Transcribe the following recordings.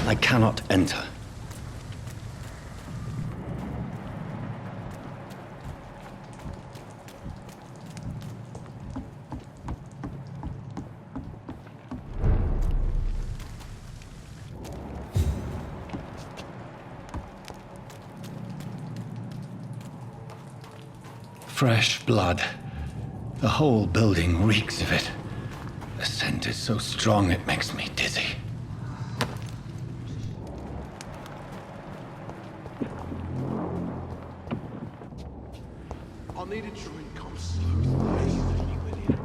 I cannot enter. Fresh blood. The whole building reeks of it. The scent is so strong it makes me dizzy. I'll need a drink. I'm so thirsty, William.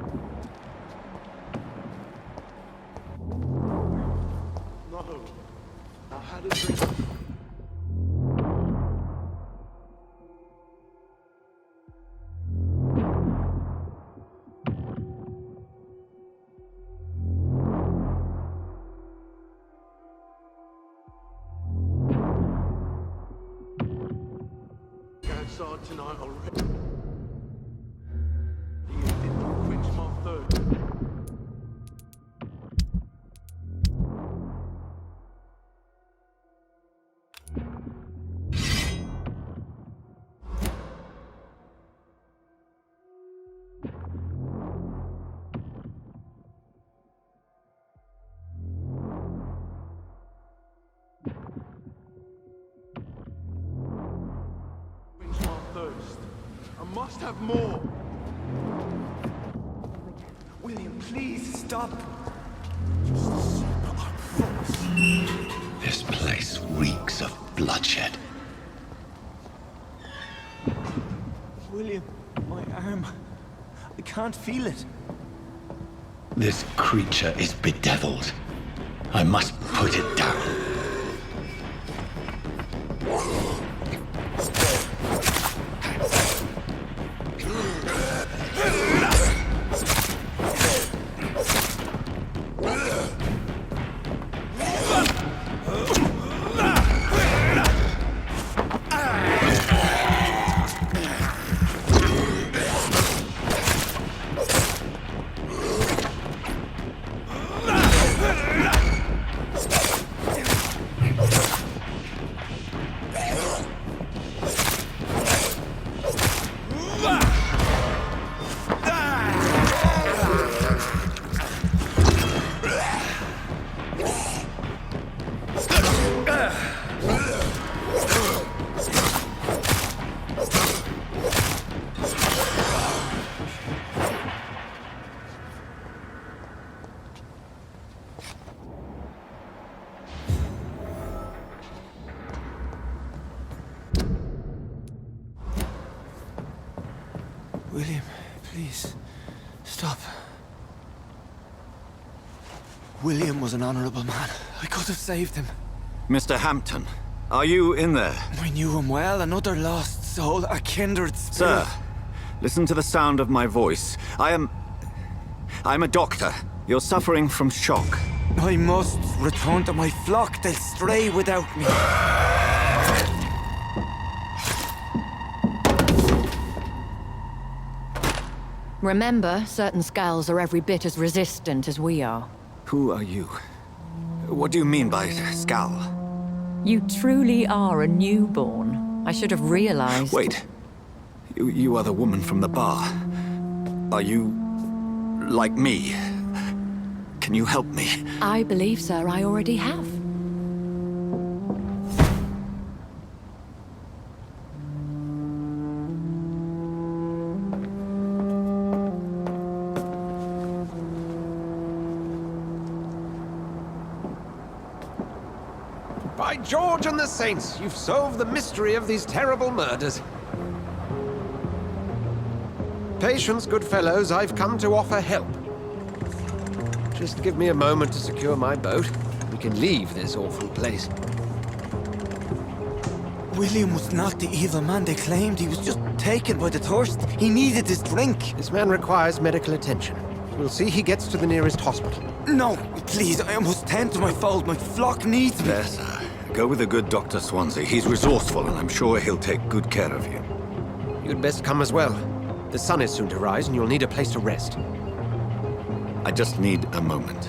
No. I had a drink. Outside tonight already. You didn't quench my thirst. I must have more. William, please stop. This place reeks of bloodshed. William, my arm. I can't feel it. This creature is bedeviled. I must put it down. William, please, stop. William was an honorable man. I could have saved him. Mr. Hampton, are you in there? I knew him well, another lost soul, a kindred spirit. Sir, listen to the sound of my voice. I'm a doctor. You're suffering from shock. I must return to my flock. They'll stray without me. Remember, certain skulls are every bit as resistant as we are. Who are you? What do you mean by Skal? You truly are a newborn. I should have realized. Wait. You are the woman from the bar. Are you... like me? Can you help me? I believe, sir, I already have. By George and the Saints, you've solved the mystery of these terrible murders. Patience, good fellows, I've come to offer help. Just give me a moment to secure my boat. We can leave this awful place. William was not the evil man they claimed. He was just taken by the thirst. He needed his drink. This man requires medical attention. We'll see he gets to the nearest hospital. No, please, I must tend to my fold. My flock needs me. There, sir. Go with the good Dr. Swansea. He's resourceful, and I'm sure he'll take good care of you. You'd best come as well. The sun is soon to rise, and you'll need a place to rest. I just need a moment.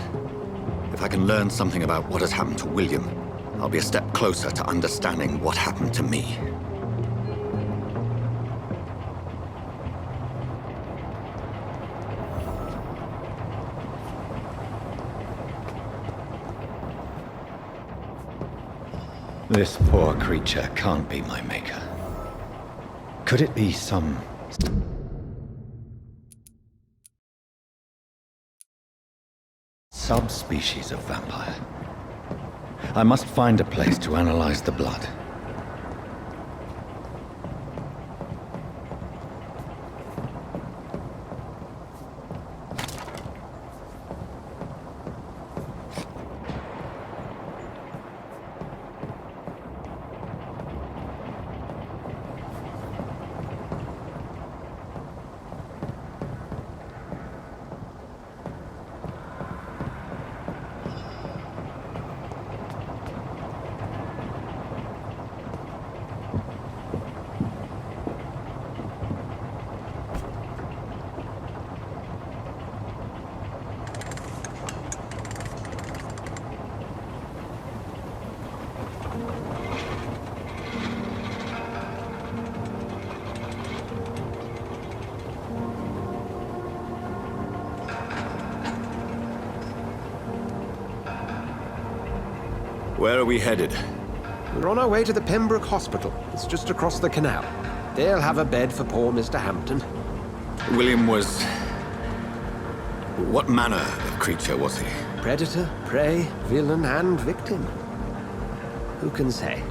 If I can learn something about what has happened to William, I'll be a step closer to understanding what happened to me. This poor creature can't be my maker. Could it be some subspecies of vampire? I must find a place to analyze the blood. Where are we headed? We're on our way to the Pembroke Hospital. It's just across the canal. They'll have a bed for poor Mr. Hampton. William was... What manner of creature was he? Predator, prey, villain, and victim. Who can say?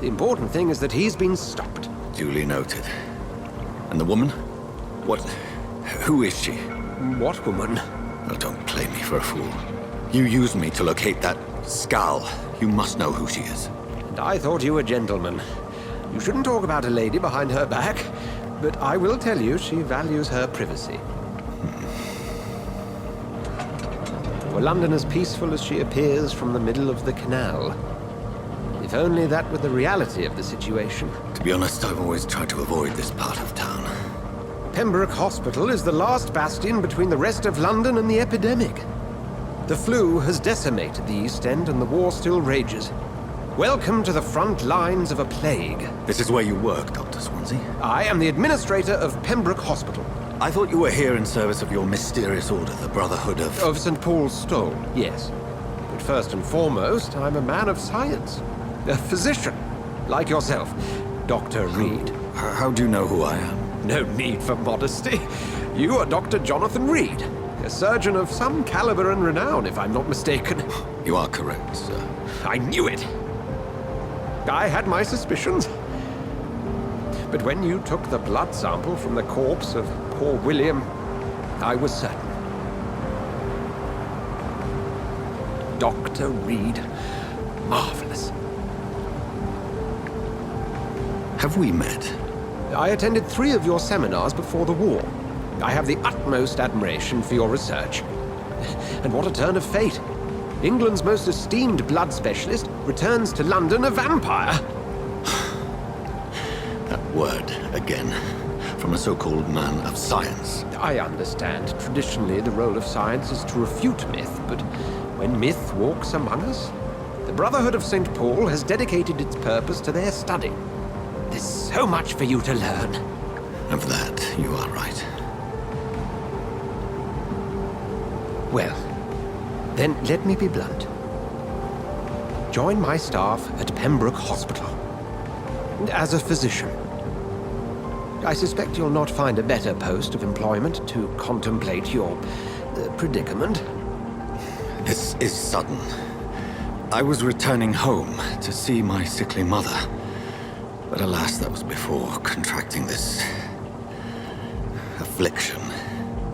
The important thing is that he's been stopped. Duly noted. And the woman? What... Who is she? What woman? Oh, don't play me for a fool. You used me to locate that skull. You must know who she is. And I thought you a gentleman. You shouldn't talk about a lady behind her back, but I will tell you she values her privacy. Were London as peaceful as she appears from the middle of the canal? If only that were the reality of the situation. To be honest, I've always tried to avoid this part of town. Pembroke Hospital is the last bastion between the rest of London and the epidemic. The flu has decimated the East End and the war still rages. Welcome to the front lines of a plague. This is where you work, Dr. Swansea? I am the administrator of Pembroke Hospital. I thought you were here in service of your mysterious order, the Brotherhood of... Of St. Paul's Stole, yes. But first and foremost, I'm a man of science. A physician, like yourself, Dr. Reed. How do you know who I am? No need for modesty. You are Dr. Jonathan Reed, a surgeon of some caliber and renown, if I'm not mistaken. You are correct, sir. I knew it. I had my suspicions. But when you took the blood sample from the corpse of poor William, I was certain. Dr. Reed. Marvelous. Have we met? I attended 3 of your seminars before the war. I have the utmost admiration for your research. And what a turn of fate. England's most esteemed blood specialist returns to London a vampire. That word, again, from a so-called man of science. I understand. Traditionally, the role of science is to refute myth, but when myth walks among us, the Brotherhood of St. Paul has dedicated its purpose to their study. There's so much for you to learn. Of that, you are right. Well, then let me be blunt. Join my staff at Pembroke Hospital. As a physician. I suspect you'll not find a better post of employment to contemplate your predicament. This is sudden. I was returning home to see my sickly mother. But alas, that was before contracting this... affliction.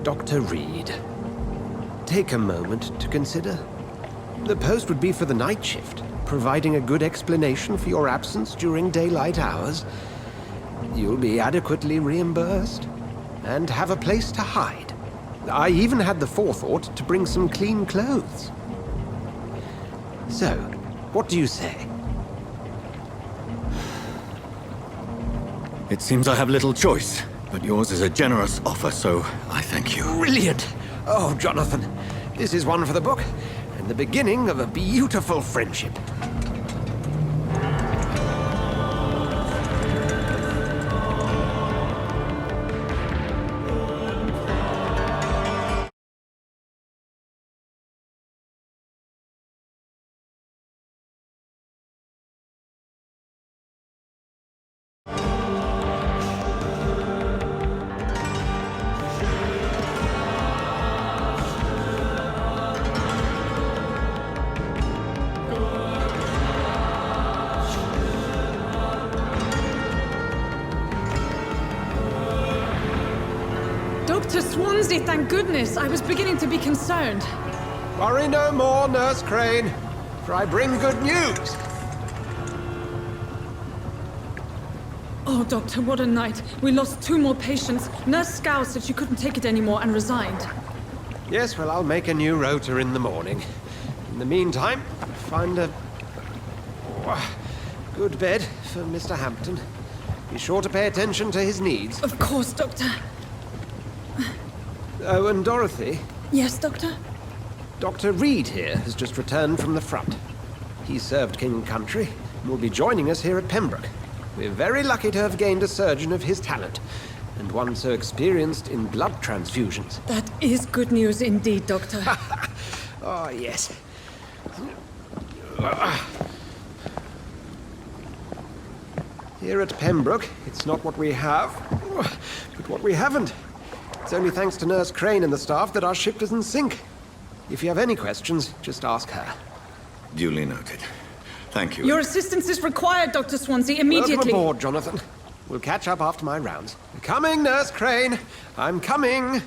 Dr. Reed, take a moment to consider. The post would be for the night shift, providing a good explanation for your absence during daylight hours. You'll be adequately reimbursed and have a place to hide. I even had the forethought to bring some clean clothes. So, what do you say? It seems I have little choice, but yours is a generous offer, so I thank you. Brilliant! Oh, Jonathan, this is one for the book, and the beginning of a beautiful friendship. Swansea, thank goodness. I was beginning to be concerned. Worry no more, Nurse Crane, for I bring good news. Oh, Doctor, what a night. We lost 2 more patients. Nurse Scow said she couldn't take it anymore and resigned. Yes, well, I'll make a new rota in the morning. In the meantime, find a good bed for Mr. Hampton. Be sure to pay attention to his needs. Of course, Doctor. Oh, and Dorothy, Yes, Doctor? Dr. Reed here has just returned from the front. He served King and Country and will be joining us here at Pembroke. We're very lucky to have gained a surgeon of his talent, and one so experienced in blood transfusions. That is good news indeed, Doctor. Oh, yes. Here at Pembroke, it's not what we have, but what we haven't. It's only thanks to Nurse Crane and the staff that our ship doesn't sink. If you have any questions, just ask her. Duly noted. Thank you. Your assistance is required, Dr. Swansea, immediately. Welcome aboard, Jonathan. We'll catch up after my rounds. Coming, Nurse Crane. I'm coming.